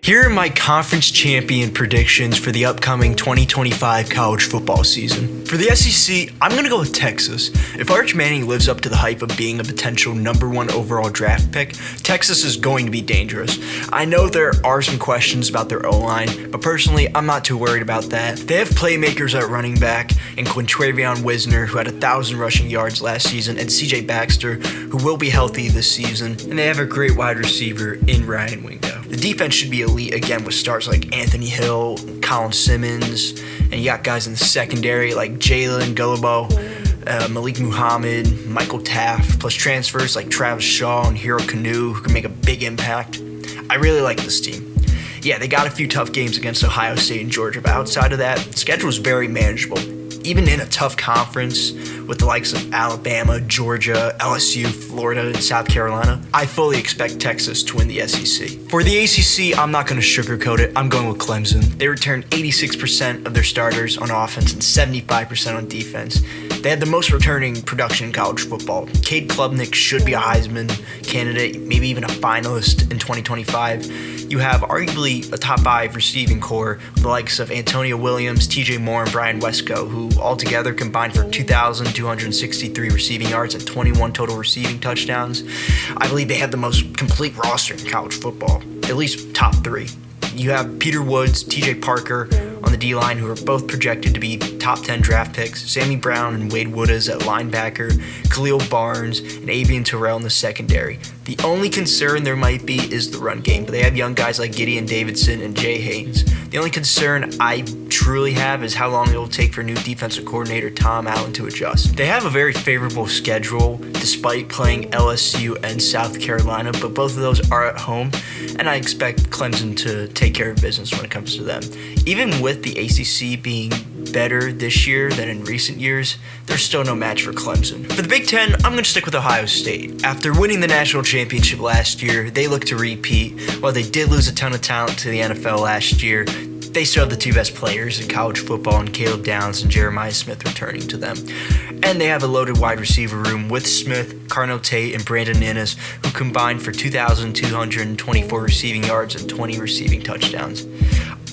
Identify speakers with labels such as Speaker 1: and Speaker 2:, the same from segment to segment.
Speaker 1: Here are my conference champion predictions for the upcoming 2025 college football season. For the SEC, I'm going to go with Texas. If Arch Manning lives up to the hype of being a potential number one overall draft pick, Texas is going to be dangerous. I know there are some questions about their O-line, but personally, I'm not too worried about that. They have playmakers at running back in Quintravion Wisner, who had 1,000 rushing yards last season, and CJ Baxter, who will be healthy this season, and they have a great wide receiver in Ryan Wingo. The defense should be elite again with stars like Anthony Hill, Colin Simmons, and you got guys in the secondary like Jalen Gullabo, Malik Muhammad, Michael Taft, plus transfers like Travis Shaw and Hero Kanu who can make a big impact. I really like this team. Yeah, they got a few tough games against Ohio State and Georgia, but outside of that, the schedule is very manageable. Even in a tough conference with the likes of Alabama, Georgia, LSU, Florida, and South Carolina, I fully expect Texas to win the SEC. For the ACC, I'm not going to sugarcoat it. I'm going with Clemson. They returned 86% of their starters on offense and 75% on defense. They had the most returning production in college football. Cade Klubnik should be a Heisman candidate, maybe even a finalist in 2025. You have arguably a top 5 receiving core with the likes of Antonio Williams, TJ Moore, and Brian Wesco, who altogether combined for 2,263 receiving yards and 21 total receiving touchdowns. I believe they have the most complete roster in college football, at least top 3. You have Peter Woods, TJ Parker on the D-line, who are both projected to be top 10 draft picks, Sammy Brown and Wade Woodaz at linebacker, Khalil Barnes, and Avian Terrell in the secondary. The only concern there might be is the run game, but they have young guys like Gideon Davidson and Jay Haynes. The only concern I truly have is how long it will take for new defensive coordinator Tom Allen to adjust. They have a very favorable schedule despite playing LSU and South Carolina, but both of those are at home, and I expect Clemson to take care of business when it comes to them. Even with the ACC being better this year than in recent years, there's still no match for Clemson. For the Big Ten, I'm going to stick with Ohio State. After winning the national championship last year, they look to repeat. While they did lose a ton of talent to the NFL last year, they still have the 2 best players in college football in Caleb Downs and Jeremiah Smith returning to them. And they have a loaded wide receiver room with Smith, Carnell Tate, and Brandon Innes, who combined for 2,224 receiving yards and 20 receiving touchdowns.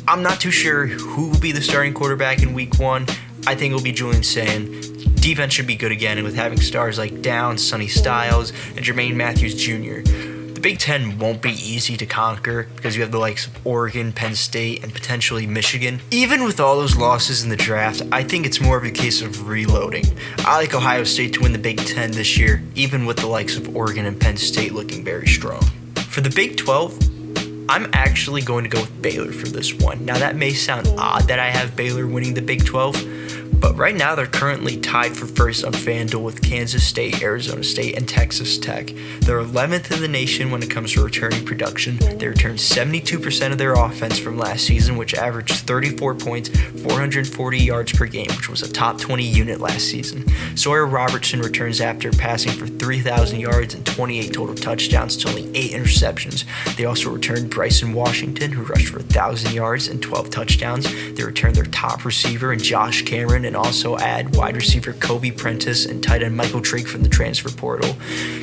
Speaker 1: I'm not too sure who will be the starting quarterback in week 1. I think it will be Julian Sayin. Defense should be good again, and with having stars like Downs, Sonny Styles, and Jermaine Matthews Jr. The Big Ten won't be easy to conquer because you have the likes of Oregon, Penn State, and potentially Michigan. Even with all those losses in the draft, I think it's more of a case of reloading. I like Ohio State to win the Big Ten this year, even with the likes of Oregon and Penn State looking very strong. For the Big 12, I'm actually going to go with Baylor for this one. Now, that may sound odd that I have Baylor winning the Big 12, but right now they're currently tied for first on FanDuel with Kansas State, Arizona State, and Texas Tech. They're 11th in the nation when it comes to returning production. They returned 72% of their offense from last season, which averaged 34 points, 440 yards per game, which was a top 20 unit last season. Sawyer Robertson returns after passing for 3,000 yards and 28 total touchdowns to only 8 interceptions. They also returned Bryson Washington, who rushed for 1,000 yards and 12 touchdowns. They returned their top receiver in Josh Cameron and also add wide receiver Kobe Prentice and tight end Michael Drake from the transfer portal.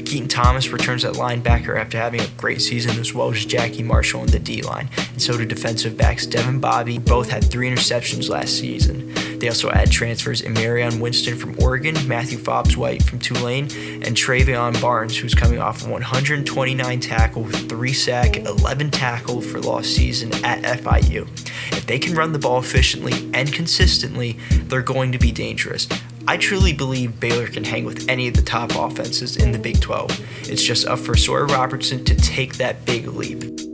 Speaker 1: Keaton Thomas returns at linebacker after having a great season, as well as Jackie Marshall on the D-line. And so do defensive backs Devin Bobby. Both had 3 interceptions last season. They also add transfers Marion Winston from Oregon, Matthew Fobbs-White from Tulane, and Travion Barnes, who's coming off a 129 tackle with 3 sack, 11 tackle for lost season at FIU. If they can run the ball efficiently and consistently, they're going to be dangerous. I truly believe Baylor can hang with any of the top offenses in the Big 12. It's just up for Sawyer Robertson to take that big leap.